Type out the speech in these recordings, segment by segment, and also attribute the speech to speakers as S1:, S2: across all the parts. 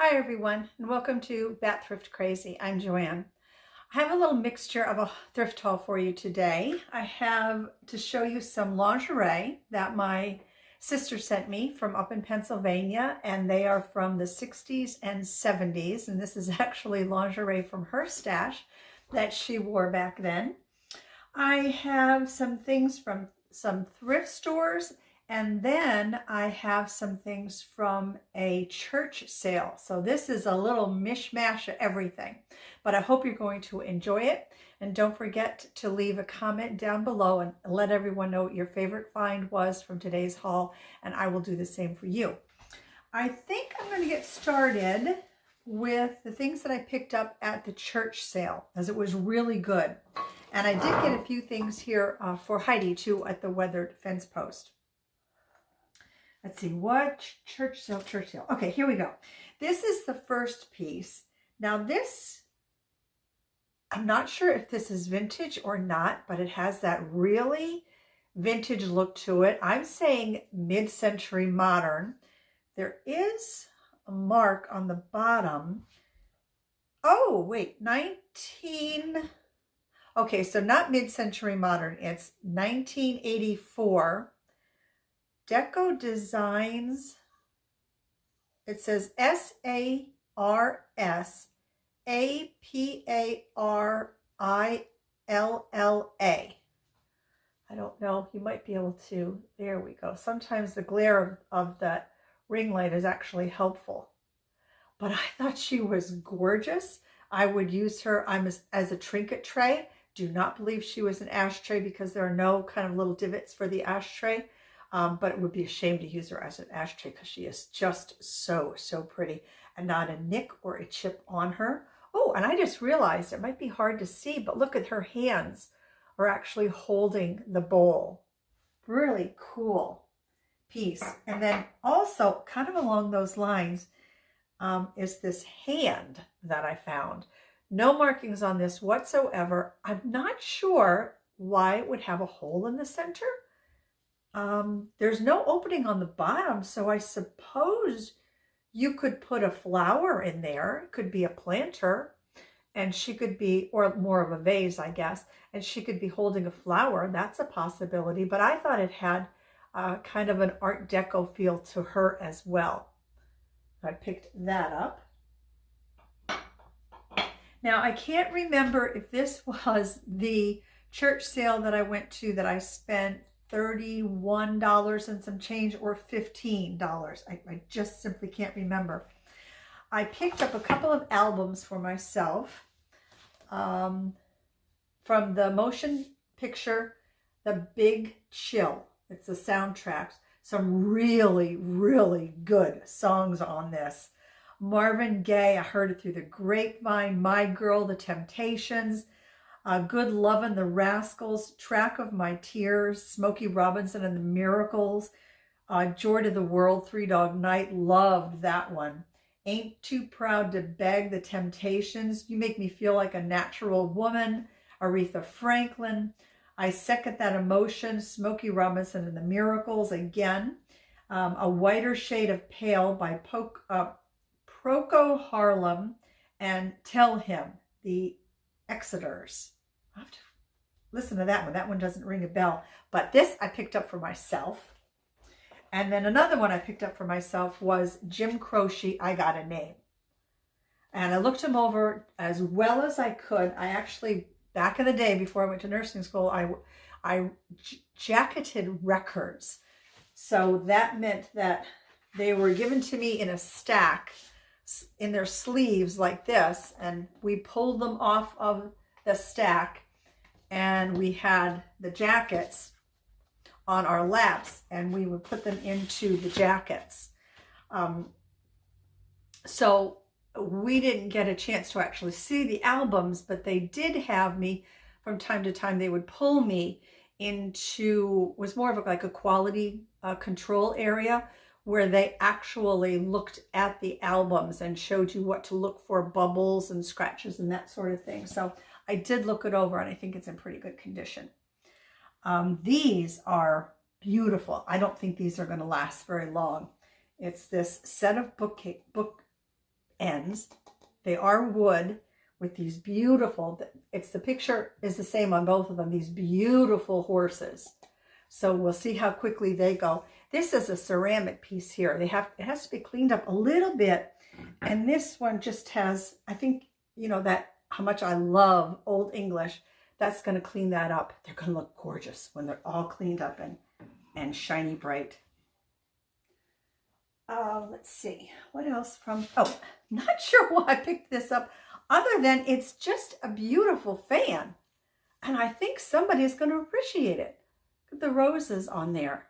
S1: Hi everyone, and welcome to Bat Thrift Crazy. I'm Joanne. I have a little mixture of a thrift haul for you today. I have to show you some lingerie that my sister sent me from up in Pennsylvania, and they are from the 60s and 70s, and this is actually lingerie from her stash that she wore back then. I have some things from some thrift stores, and then I have some things from a church sale. So this is a little mishmash of everything, but I hope you're going to enjoy it. And don't forget to leave a comment down below and let everyone know what your favorite find was from today's haul, and I will do the same for you. I think I'm going to get started with the things that I picked up at the church sale, as it was really good. And I did get a few things here for Heidi too at the weathered fence post. Let's see, what church sale, Okay, here we go. This is the first piece. Now this, I'm not sure if this is vintage or not, but it has that really vintage look to it. I'm saying mid-century modern. There is a mark on the bottom. Oh, wait, okay, so not mid-century modern, it's 1984. Deco Designs, it says SARSAPARILLA. I don't know, you might be able to, there we go. Sometimes the glare of that ring light is actually helpful. But I thought she was gorgeous. I would use her as a trinket tray. Do not believe she was an ashtray because there are no kind of little divots for the ashtray. But it would be a shame to use her as an ashtray because she is just so pretty and not a nick or a chip on her. Oh, and I just realized it might be hard to see, but look at her hands are actually holding the bowl. Really cool piece. And then also kind of along those lines is this hand that I found. No markings on this whatsoever. I'm not sure why it would have a hole in the center. There's no opening on the bottom, so I suppose you could put a flower in there. It could be a planter, and she could be, or more of a vase, I guess, and she could be holding a flower. That's a possibility, but I thought it had kind of an Art Deco feel to her as well. I picked that up. Now, I can't remember if this was the church sale that I went to that I spent $31 and some change or $15. I just simply can't remember. I picked up a couple of albums for myself from the motion picture, The Big Chill. It's the soundtracks. Some really good songs on this. Marvin Gaye, I heard it through the grapevine. My Girl, The Temptations. Good Lovin' the Rascals, Track of My Tears, Smokey Robinson and the Miracles, Joy to the World, Three Dog Night, loved that one. Ain't Too Proud to Beg, The Temptations, You Make Me Feel Like a Natural Woman, Aretha Franklin, I Second That Emotion, Smokey Robinson and the Miracles again, A Whiter Shade of Pale by Procol Harum, and Tell Him, the Exeters. I'll have to listen to that one. That one doesn't ring a bell. But this I picked up for myself. And then another one I picked up for myself was Jim Croce, I Got a Name. And I looked him over as well as I could. I actually, back in the day before I went to nursing school, I jacketed records. So that meant that they were given to me in a stack in their sleeves like this, and we pulled them off of the stack, and we had the jackets on our laps, and we would put them into the jackets. So we didn't get a chance to actually see the albums, but they did have me from time to time. They would pull me into, was more of like a quality control area, where they actually looked at the albums and showed you what to look for, bubbles and scratches and that sort of thing. So I did look it over, and I think it's in pretty good condition. These are beautiful. I don't think these are going to last very long. It's this set of book ends. They are wood with these beautiful, the picture is the same on both of them, these beautiful horses. So we'll see how quickly they go. This is a ceramic piece here. It has to be cleaned up a little bit. And this one just has, I think, you know, that how much I love Old English. That's going to clean that up. They're going to look gorgeous when they're all cleaned up and shiny bright. Let's see, what else from, oh, not sure why I picked this up, other than it's just a beautiful fan. And I think somebody is going to appreciate it. Look at the roses on there.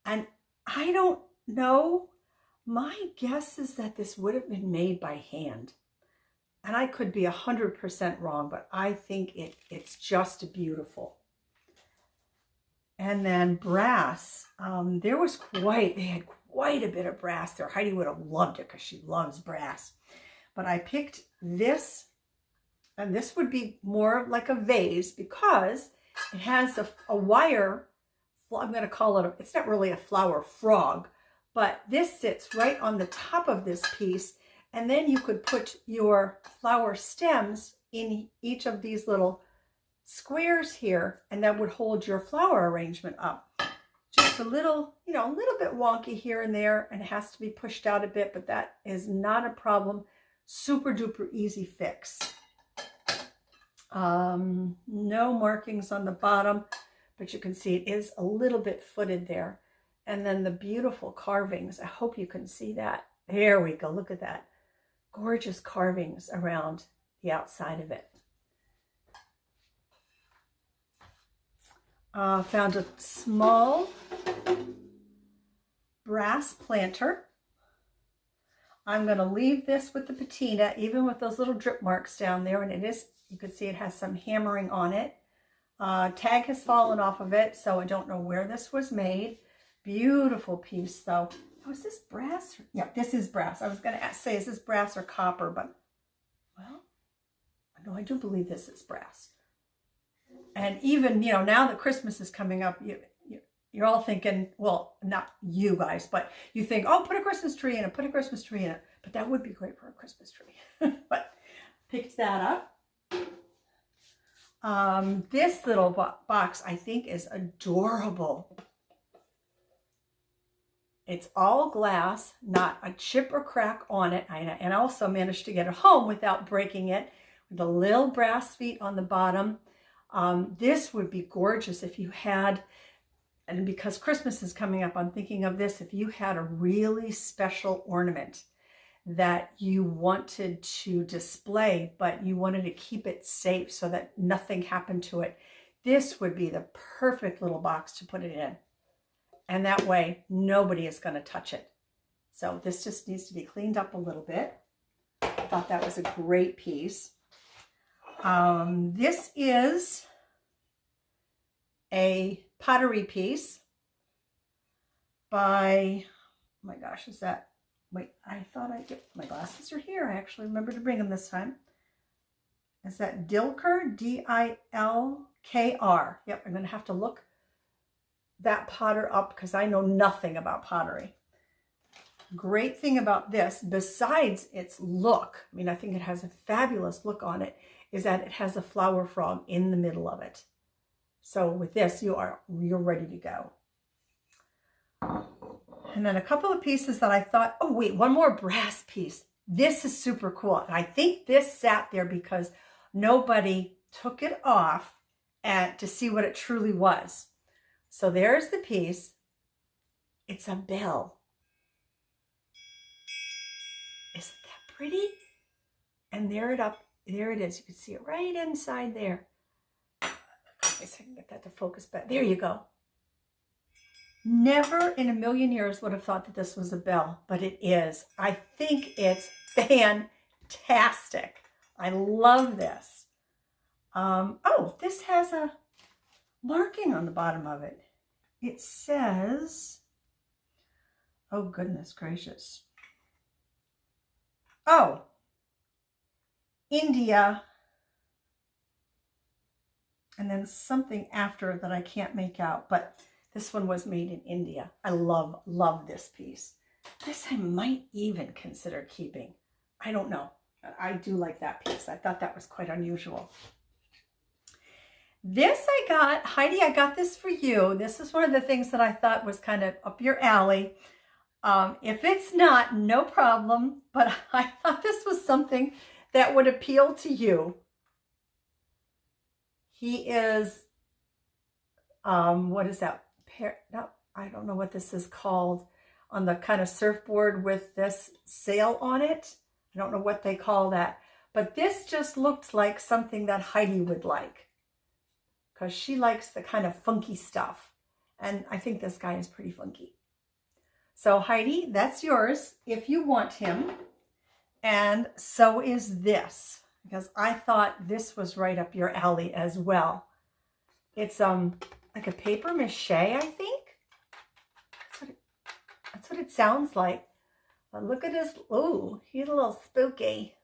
S1: And I don't know, my guess is that this would have been made by hand. And I could be 100% wrong, but I think it's just beautiful. And then brass, they had quite a bit of brass there. Heidi would have loved it because she loves brass. But I picked this, and this would be more like a vase because it has a wire, I'm going to call it, it's not really a flower frog, but this sits right on the top of this piece. And then you could put your flower stems in each of these little squares here, and that would hold your flower arrangement up. Just a little, you know, a little bit wonky here and there, and it has to be pushed out a bit, but that is not a problem. Super duper easy fix. No markings on the bottom, but you can see it is a little bit footed there. And then the beautiful carvings. I hope you can see that. There we go. Look at that. Gorgeous carvings around the outside of it. Found a small brass planter. I'm going to leave this with the patina, even with those little drip marks down there. And it is, you can see it has some hammering on it. Tag has fallen off of it, so I don't know where this was made. Beautiful piece, though. Oh, is this brass? Yeah, this is brass. I was going to say, is this brass or copper? But, well, no, I do believe this is brass. And even, you know, now that Christmas is coming up, you're all thinking, well, not you guys, but you think, oh, put a Christmas tree in it, put a Christmas tree in it. But that would be great for a Christmas tree. But picked that up. This little box, I think, is adorable. It's all glass, not a chip or crack on it. And I also managed to get it home without breaking it. With a little brass feet on the bottom. This would be gorgeous if you had, and because Christmas is coming up, I'm thinking of this, if you had a really special ornament that you wanted to display, but you wanted to keep it safe so that nothing happened to it. This would be the perfect little box to put it in. And that way, nobody is going to touch it. So this just needs to be cleaned up a little bit. I thought that was a great piece. This is a pottery piece by, oh my gosh, is that, wait, I thought I get, my glasses are here. I actually remembered to bring them this time. Is that Dilker, D-I-L-K-R? Yep, I'm going to have to look that potter up because I know nothing about pottery. Great thing about this, besides its look, I mean, I think it has a fabulous look on it, is that it has a flower frog in the middle of it. So with this, you're ready to go. And then a couple of pieces that I thought, oh wait, one more brass piece. This is super cool. And I think this sat there because nobody took it off to see what it truly was. So there's the piece. It's a bell. Isn't that pretty? And there it is. You can see it right inside there. I guess I can get that to focus back. There you go. Never in a million years would have thought that this was a bell, but it is. I think it's fantastic. I love this. Oh, this has a marking on the bottom of it. It says, oh goodness gracious. Oh, India, and then something after that I can't make out, but this one was made in India. I love this piece. This I might even consider keeping. I don't know. I do like that piece. I thought that was quite unusual. This I got, Heidi, I got this for you. This is one of the things that I thought was kind of up your alley. If it's not, no problem, but I thought this was something that would appeal to you. He is, what is that? No, I don't know what this is called, on the kind of surfboard with this sail on it. I don't know what they call that, but this just looked like something that Heidi would like, because she likes the kind of funky stuff. And I think this guy is pretty funky. So Heidi, that's yours if you want him. And so is this, because I thought this was right up your alley as well. It's like a paper mache, I think. That's what it sounds like. But look at his, oh, he's a little spooky.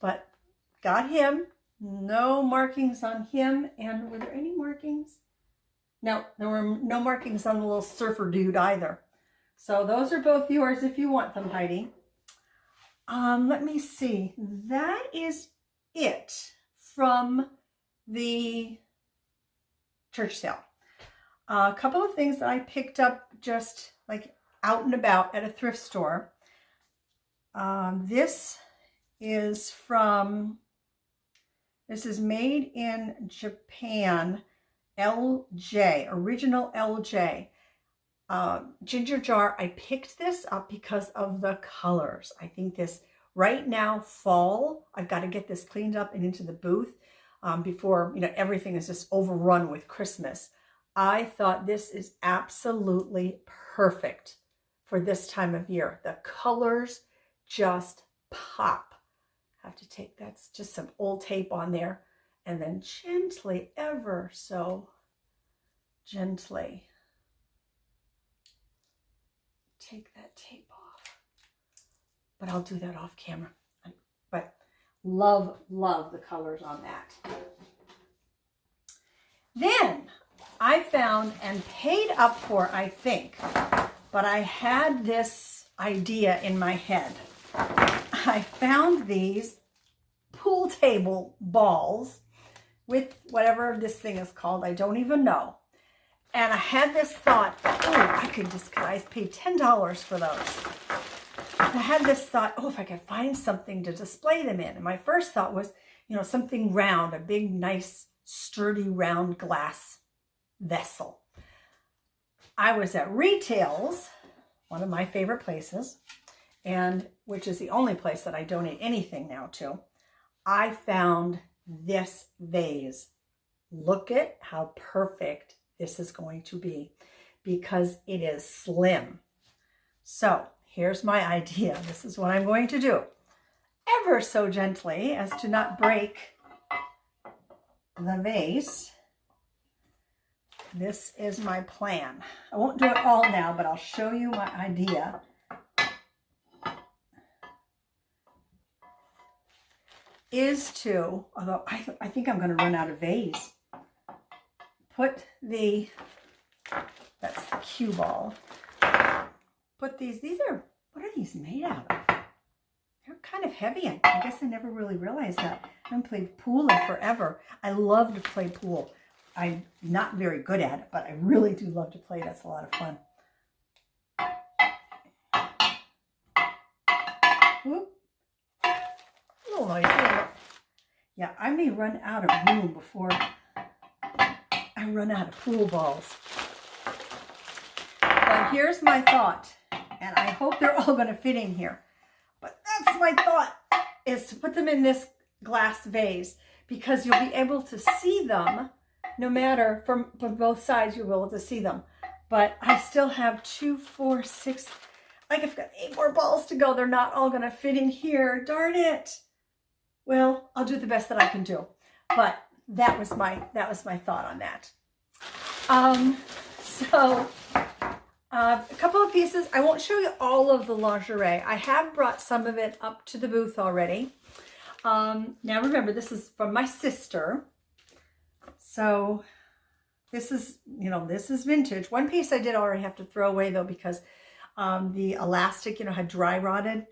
S1: But got him. No markings on him. And were there any markings? No, there were no markings on the little surfer dude either. So those are both yours if you want them, Heidi. Let me see. That is it from the church sale. A couple of things that I picked up just like out and about at a thrift store. This is made in Japan, LJ, original LJ. Ginger jar. I picked this up because of the colors. I think this right now, fall, I've got to get this cleaned up and into the booth before, you know, everything is just overrun with Christmas. I thought this is absolutely perfect for this time of year. The colors just pop. I have to take, that's just some old tape on there, and then gently, ever so gently, take that tape off. But I'll do that off camera. But love, love the colors on that. Then I found and paid up for, I think, but I had this idea in my head. I found these pool table balls with whatever this thing is called. I don't even know. And I had this thought, oh, I paid $10 for those. I had this thought, oh, if I could find something to display them in. And my first thought was, you know, something round, a big, nice, sturdy, round glass vessel. I was at Retail's, one of my favorite places, and which is the only place that I donate anything now to. I found this vase. Look at how perfect this is going to be, because it is slim. So here's my idea. This is what I'm going to do. Ever so gently, as to not break the vase. This is my plan. I won't do it all now, but I'll show you my idea. Is to, although I think I'm going to run out of vase, put the, that's the cue ball, put these are, what are these made out of? They're kind of heavy. I guess I never really realized that. I haven't played pool in forever. I love to play pool. I'm not very good at it, but I really do love to play. That's a lot of fun. Whoop. A little noisy. Yeah, I may run out of room before I run out of pool balls. But here's my thought, and I hope they're all going to fit in here. But that's my thought, is to put them in this glass vase, because you'll be able to see them. No matter, from both sides, you'll be able to see them. But I still have 2, 4, 6, like I've got 8 more balls to go. They're not all going to fit in here. Darn it. Well, I'll do the best that I can do. But that was my thought on that. A couple of pieces. I won't show you all of the lingerie. I have brought some of it up to the booth already. Now remember, this is from my sister. So this is, you know, this is vintage. One piece I did already have to throw away though, because The elastic, had dry rotted.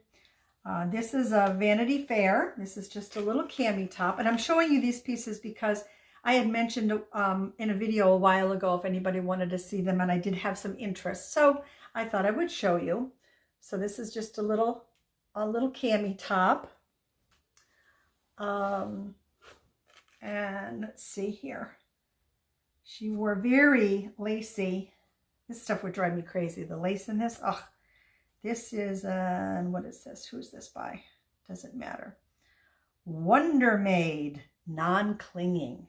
S1: This is a Vanity Fair. This is just a little cami top. And I'm showing you these pieces because I had mentioned in a video a while ago if anybody wanted to see them, and I did have some interest. So I thought I would show you. So this is just a little cami top. And let's see here. She wore very lacy. This stuff would drive me crazy. The lace in this. Oh, this is, what is this? Who's this by? Doesn't matter. Wonder Maid, non-clinging.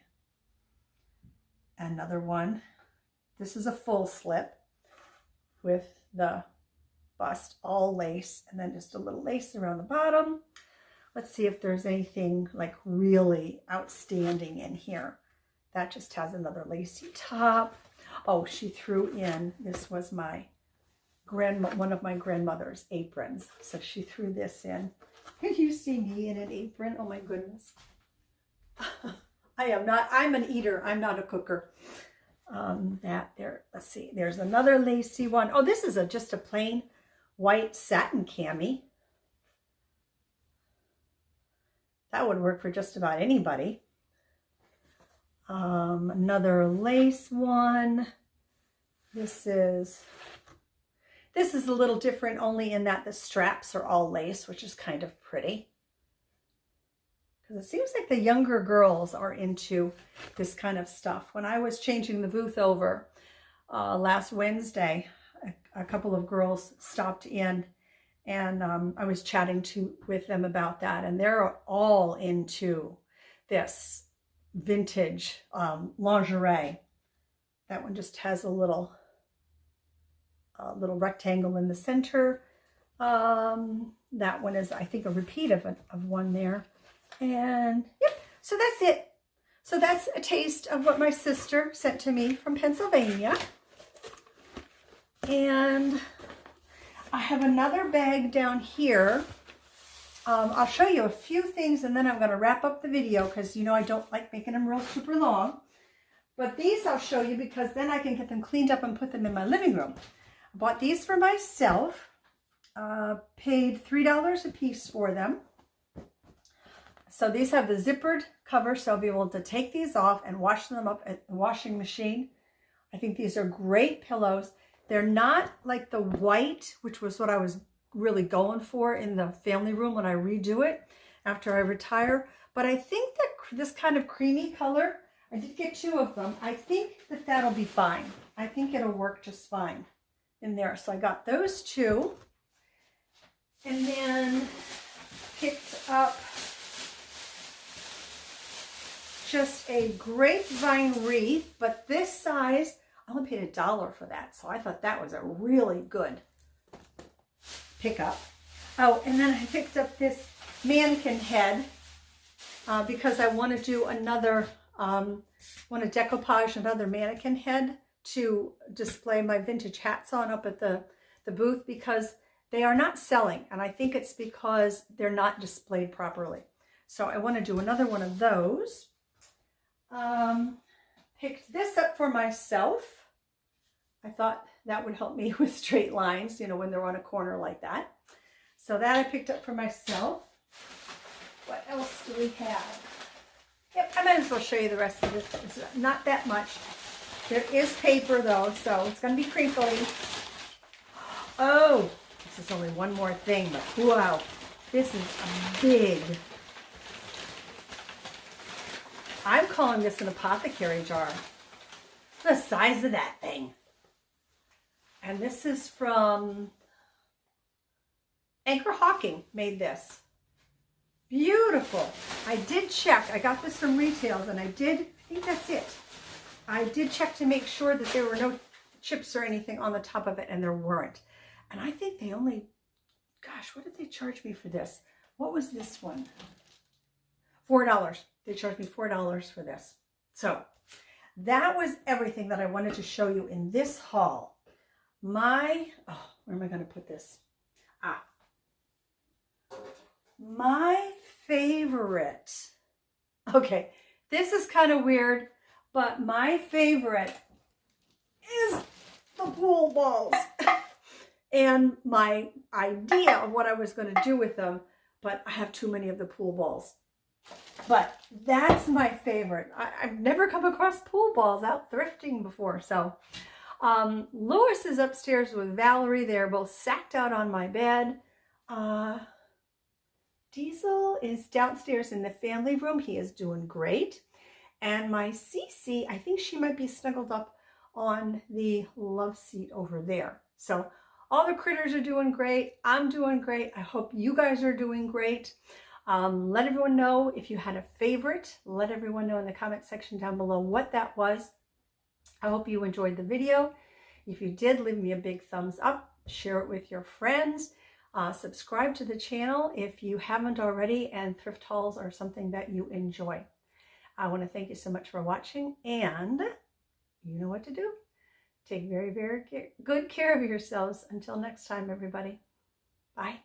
S1: Another one. This is a full slip with the bust all lace and then just a little lace around the bottom. Let's see if there's anything like really outstanding in here. That just has another lacy top. Oh, she threw in, this was my one of my grandmother's aprons. So she threw this in. Can you see me in an apron? Oh my goodness. I'm an eater. I'm not a cooker. Let's see. There's another lacy one. Oh, this is just a plain white satin cami. That would work for just about anybody. Another lace one. This is a little different only in that the straps are all lace, which is kind of pretty. Because it seems like the younger girls are into this kind of stuff. When I was changing the booth over last Wednesday, a couple of girls stopped in, and I was chatting with them about that, and they're all into this vintage lingerie. That one just has a little rectangle in the center. That one is, I think, a repeat of one there. And yep, so that's it. So that's a taste of what my sister sent to me from Pennsylvania. And I have another bag down here. I'll show you a few things and then I'm going to wrap up the video because, I don't like making them real super long. But these I'll show you because then I can get them cleaned up and put them in my living room. I bought these for myself. Paid $3 a piece for them. So these have the zippered cover, so I'll be able to take these off and wash them up at the washing machine. I think these are great pillows. They're not like the white, which was what I was really going for in the family room when I redo it after I retire. But I think that this kind of creamy color, I did get 2 of them. I think that that'll be fine. I think it'll work just fine in there. So I got those 2. And then picked up just a grapevine wreath, but this size, I only paid $1 for that. So I thought that was a really good pickup. Oh, and then I picked up this mannequin head because I want to do another, want to decoupage another mannequin head to display my vintage hats on up at the booth because they are not selling. And I think it's because they're not displayed properly. So I want to do another one of those. Picked this up for myself. I thought that would help me with straight lines, when they're on a corner like that. So that I picked up for myself. What else do we have? Yep, I might as well show you the rest of this. It's not that much. There is paper though, so it's going to be crinkly. Oh, this is only one more thing, but wow, this is a big, I'm calling this an apothecary jar. The size of that thing. And this is from Anchor Hawking made this. Beautiful. I did check. I got this from Retails and I think that's it. I did check to make sure that there were no chips or anything on the top of it, and there weren't. And I think they only, gosh, what did they charge me for this? What was this one? $4. They charged me $4 for this. So that was everything that I wanted to show you in this haul. Where am I going to put this? My favorite. Okay, this is kind of weird, but my favorite is the pool balls. and my idea of what I was going to do with them, but I have too many of the pool balls. But that's my favorite. I've never come across pool balls out thrifting before. So Lewis is upstairs with Valerie. They're both sacked out on my bed. Diesel is downstairs in the family room. He is doing great. And my Cece, I think she might be snuggled up on the love seat over there. So all the critters are doing great. I'm doing great. I hope you guys are doing great. Let everyone know if you had a favorite. Let everyone know in the comment section down below what that was. I hope you enjoyed the video. If you did, leave me a big thumbs up. Share it with your friends. Subscribe to the channel if you haven't already, and thrift hauls are something that you enjoy. I want to thank you so much for watching, and you know what to do. Take very, very good care of yourselves. Until next time, everybody. Bye.